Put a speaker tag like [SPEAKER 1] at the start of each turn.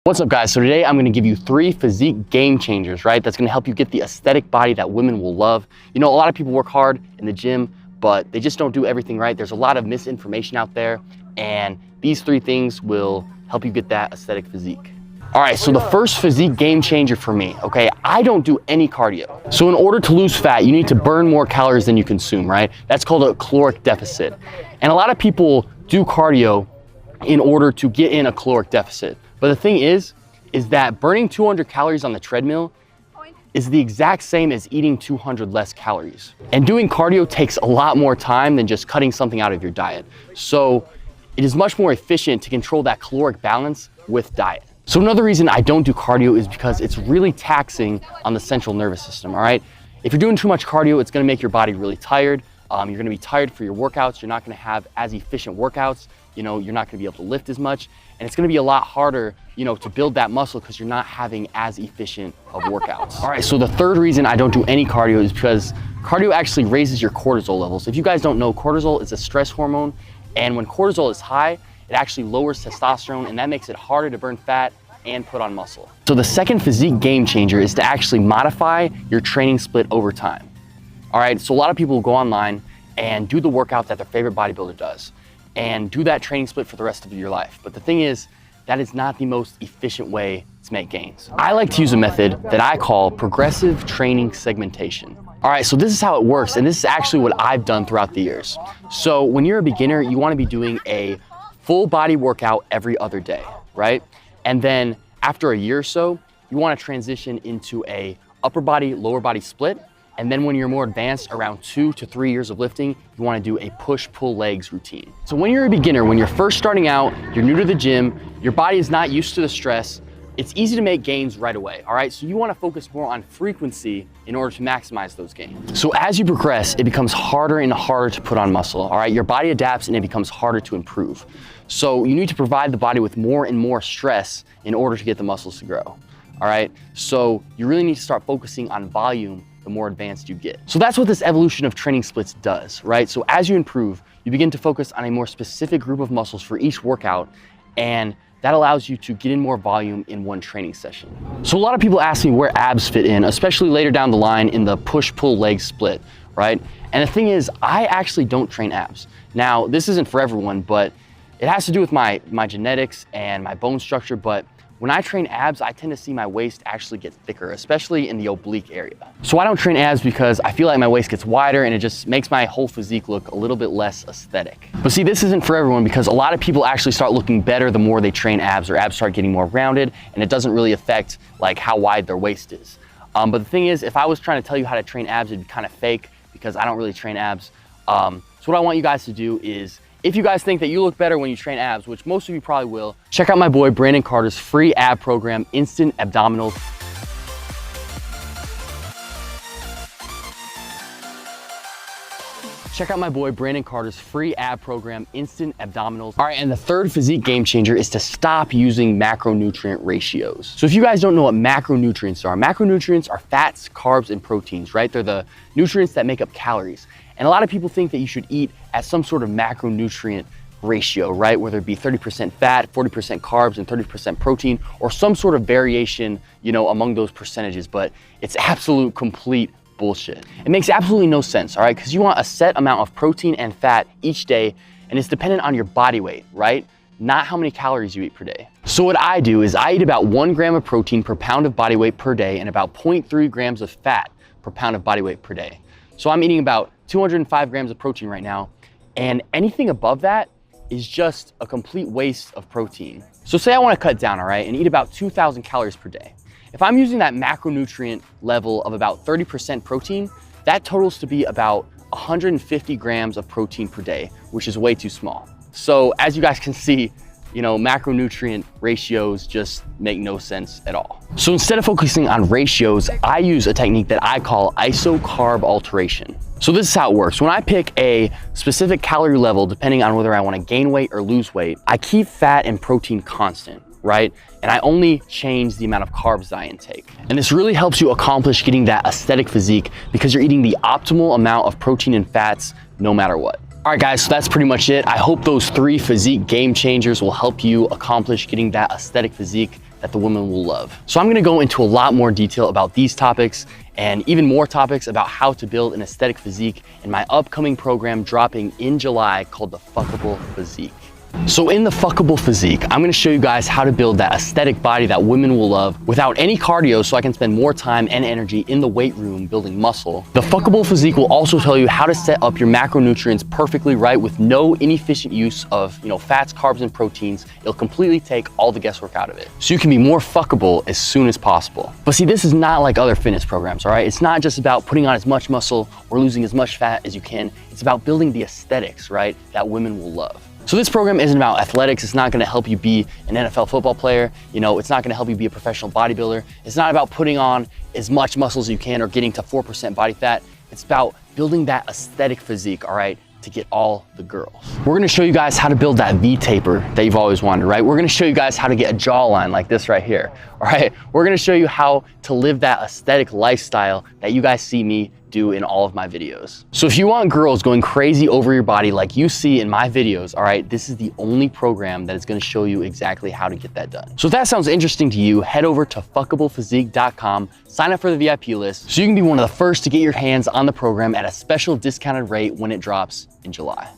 [SPEAKER 1] What's up, guys? So today I'm going to give you 3 physique game changers, right? That's going to help you get the aesthetic body that women will love. You know, a lot of people work hard in the gym, but they just don't do everything right. There's a lot of misinformation out there, and these 3 things will help you get that aesthetic physique. All right, so the first physique game changer for me, okay, I don't do any cardio. So in order to lose fat, you need to burn more calories than you consume, right? That's called a caloric deficit. And a lot of people do cardio in order to get in a caloric deficit. But the thing is that burning 200 calories on the treadmill is the exact same as eating 200 less calories. And doing cardio takes a lot more time than just cutting something out of your diet. So it is much more efficient to control that caloric balance with diet. So another reason I don't do cardio is because it's really taxing on the central nervous system, all right? If you're doing too much cardio, it's gonna make your body really tired. You're gonna be tired for your workouts. You're not gonna have as efficient workouts. You know, you're not gonna be able to lift as much. And it's gonna be a lot harder, you know, to build that muscle because you're not having as efficient of workouts. All right, so the third reason I don't do any cardio is because cardio actually raises your cortisol levels. If you guys don't know, cortisol is a stress hormone. And when cortisol is high, it actually lowers testosterone, and that makes it harder to burn fat and put on muscle. So the second physique game changer is to actually modify your training split over time. All right, so a lot of people will go online and do the workout that their favorite bodybuilder does and do that training split for the rest of your life. But the thing is, that is not the most efficient way to make gains. I like to use a method that I call progressive training segmentation. All right, so this is how it works, and this is actually what I've done throughout the years. So when you're a beginner, you wanna be doing a full body workout every other day, right? And then after a year or so, you wanna transition into a upper body, lower body split. And then when you're more advanced, around 2 to 3 years of lifting, you wanna do a push-pull legs routine. So when you're a beginner, when you're first starting out, you're new to the gym, your body is not used to the stress, it's easy to make gains right away, all right? So you wanna focus more on frequency in order to maximize those gains. So as you progress, it becomes harder and harder to put on muscle, all right? Your body adapts and it becomes harder to improve. So you need to provide the body with more and more stress in order to get the muscles to grow, all right? So you really need to start focusing on volume the more advanced you get. So that's what this evolution of training splits does, right? So as you improve, you begin to focus on a more specific group of muscles for each workout, and that allows you to get in more volume in one training session. So a lot of people ask me where abs fit in, especially later down the line in the push-pull leg split, right? And the thing is, I actually don't train abs. Now, this isn't for everyone, but it has to do with my genetics and my bone structure, but when I train abs, I tend to see my waist actually get thicker, especially in the oblique area. So I don't train abs because I feel like my waist gets wider and it just makes my whole physique look a little bit less aesthetic. But see, this isn't for everyone because a lot of people actually start looking better the more they train abs, or abs start getting more rounded, and it doesn't really affect like how wide their waist is. But the thing is, if I was trying to tell you how to train abs, it'd be kind of fake because I don't really train abs. So what I want you guys to do is, if you guys think that you look better when you train abs, which most of you probably will, check out my boy Brandon Carter's free ab program, Instant Abdominals. Check out my boy Brandon Carter's free ab program, Instant Abdominals. All right, and the third physique game changer is to stop using macronutrient ratios. So if you guys don't know what macronutrients are fats, carbs, and proteins, right? They're the nutrients that make up calories. And a lot of people think that you should eat at some sort of macronutrient ratio, right? Whether it be 30% fat, 40% carbs, and 30% protein, or some sort of variation, you know, among those percentages, but it's absolute complete bullshit. It makes absolutely no sense, all right? Because you want a set amount of protein and fat each day, and it's dependent on your body weight, right? Not how many calories you eat per day. So what I do is I eat about 1 gram of protein per pound of body weight per day and about 0.3 grams of fat per pound of body weight per day. So I'm eating about 205 grams of protein right now, and anything above that is just a complete waste of protein. So say I wanna cut down, all right, and eat about 2,000 calories per day. If I'm using that macronutrient level of about 30% protein, that totals to be about 150 grams of protein per day, which is way too small. So as you guys can see, you know, macronutrient ratios just make no sense at all. So instead of focusing on ratios, I use a technique that I call isocarb alteration. So this is how it works. When I pick a specific calorie level, depending on whether I want to gain weight or lose weight, I keep fat and protein constant, right? And I only change the amount of carbs that I intake. And this really helps you accomplish getting that aesthetic physique because you're eating the optimal amount of protein and fats no matter what. All right, guys, so that's pretty much it. I hope those 3 physique game changers will help you accomplish getting that aesthetic physique that the women will love. So I'm gonna go into a lot more detail about these topics and even more topics about how to build an aesthetic physique in my upcoming program dropping in July called the Fuckable Physique. So in the Fuckable Physique, I'm gonna show you guys how to build that aesthetic body that women will love without any cardio, so I can spend more time and energy in the weight room building muscle. The Fuckable Physique will also tell you how to set up your macronutrients perfectly right with no inefficient use of fats, carbs, and proteins. It'll completely take all the guesswork out of it, so you can be more fuckable as soon as possible. But see, this is not like other fitness programs, all right? It's not just about putting on as much muscle or losing as much fat as you can. It's about building the aesthetics, right, that women will love. So this program isn't about athletics. It's not gonna help you be an NFL football player. It's not gonna help you be a professional bodybuilder. It's not about putting on as much muscle as you can or getting to 4% body fat. It's about building that aesthetic physique, all right, to get all the girls. We're gonna show you guys how to build that V-taper that you've always wanted, right? We're gonna show you guys how to get a jawline like this right here, all right? We're gonna show you how to live that aesthetic lifestyle that you guys see me do in all of my videos. So if you want girls going crazy over your body like you see in my videos, all right, this is the only program that is gonna show you exactly how to get that done. So if that sounds interesting to you, head over to fuckablephysique.com, sign up for the VIP list so you can be one of the first to get your hands on the program at a special discounted rate when it drops in July.